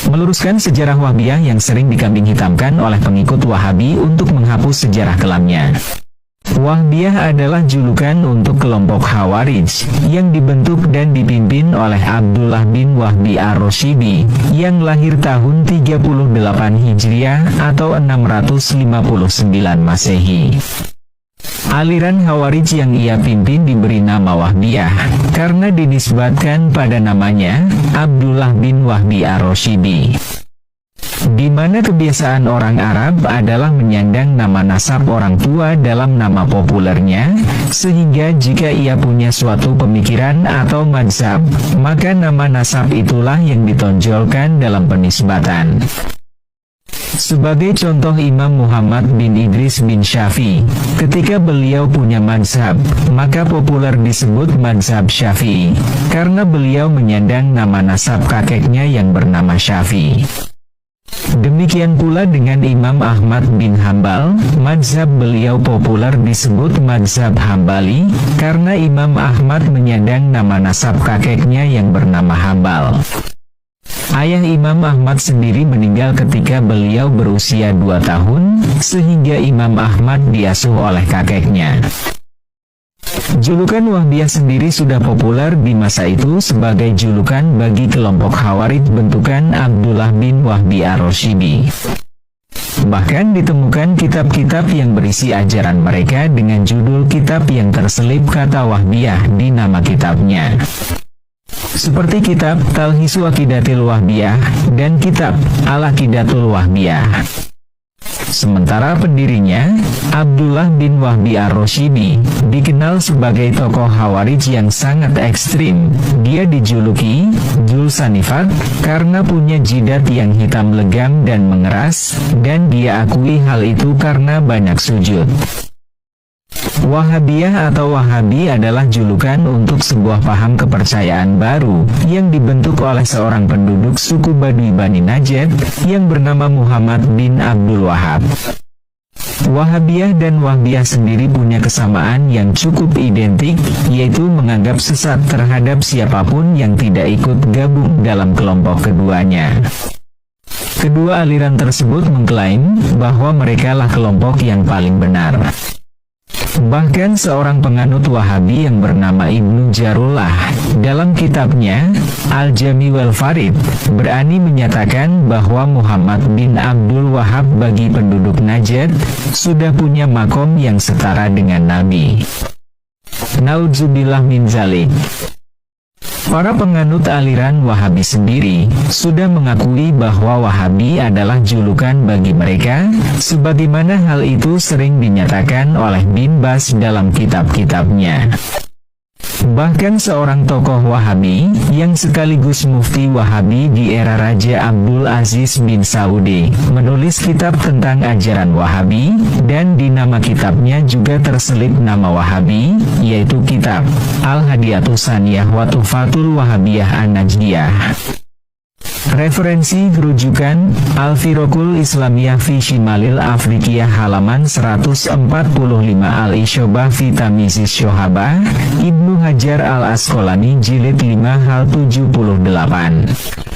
meluruskan sejarah Wahhabiyah yang sering dikambing hitamkan oleh pengikut Wahabi untuk menghapus sejarah kelamnya. Wahhabiyah adalah julukan untuk kelompok Khawarij yang dibentuk dan dipimpin oleh Abdullah bin Wahbi ar-Rashibi yang lahir tahun 38 Hijriah atau 659 Masehi. Aliran Khawarij yang ia pimpin diberi nama Wahhabiyah karena dinisbatkan pada namanya Abdullah bin Wahbi ar-Rashibi, di mana kebiasaan orang Arab adalah menyandang nama nasab orang tua dalam nama populernya, sehingga jika ia punya suatu pemikiran atau mazhab, maka nama nasab itulah yang ditonjolkan dalam penisbatan. Sebagai contoh Imam Muhammad bin Idris bin Syafi'i, ketika beliau punya mazhab, maka populer disebut mazhab Syafi'i, karena beliau menyandang nama nasab kakeknya yang bernama Syafi'i. Demikian pula dengan Imam Ahmad bin Hambal, mazhab beliau populer disebut mazhab Hambali, karena Imam Ahmad menyandang nama nasab kakeknya yang bernama Hambal. Ayah Imam Ahmad sendiri meninggal ketika beliau berusia 2 tahun, sehingga Imam Ahmad diasuh oleh kakeknya. Julukan Wahhabiyah sendiri sudah populer di masa itu sebagai julukan bagi kelompok Khawarij bentukan Abdullah bin Wahbi ar-Rashibi. Bahkan ditemukan kitab-kitab yang berisi ajaran mereka dengan judul kitab yang terselip kata Wahhabiyah di nama kitabnya, seperti kitab Talhisu Aqidatil Wahhabiyah dan kitab Al-Aqidatul Wahhabiyah. Sementara pendirinya, Abdullah bin Wahbi ar-Rashibi, dikenal sebagai tokoh Khawarij yang sangat ekstrim. Dia dijuluki Dzul Sanifat karena punya jidat yang hitam legam dan mengeras, dan dia akui hal itu karena banyak sujud. Wahhabiyah atau Wahhabi adalah julukan untuk sebuah paham kepercayaan baru yang dibentuk oleh seorang penduduk suku Badui Bani Najd yang bernama Muhammad bin Abdul Wahhab. Wahhabiyah dan Wahhabiyah sendiri punya kesamaan yang cukup identik, yaitu menganggap sesat terhadap siapapun yang tidak ikut gabung dalam kelompok keduanya. Kedua aliran tersebut mengklaim bahwa merekalah kelompok yang paling benar. Bahkan seorang penganut Wahhabi yang bernama Ibnu Jarullah dalam kitabnya Al-Jami wal Farid berani menyatakan bahwa Muhammad bin Abdul Wahhab bagi penduduk Najd sudah punya makom yang setara dengan Nabi. Naudzubillah min zalik. Para penganut aliran Wahhabi sendiri sudah mengakui bahwa Wahhabi adalah julukan bagi mereka, sebagaimana hal itu sering dinyatakan oleh Bin Baz dalam kitab-kitabnya. Bahkan seorang tokoh Wahhabi yang sekaligus mufti Wahhabi di era Raja Abdul Aziz bin Saudi menulis kitab tentang ajaran Wahhabi, dan di nama kitabnya juga terselip nama Wahhabi, yaitu kitab Al-Hadiyatus Saniyah wa Tuhfatul Wahhabiyah An-Najdiyah. Referensi rujukan Al-Firaqul Islamiyah fi Shimalil Afrikiyah halaman 145, Al-Isyobah fi Tamyizis Syuhaba, Ibnu Hajar Al-Asqalani jilid 5 hal 78.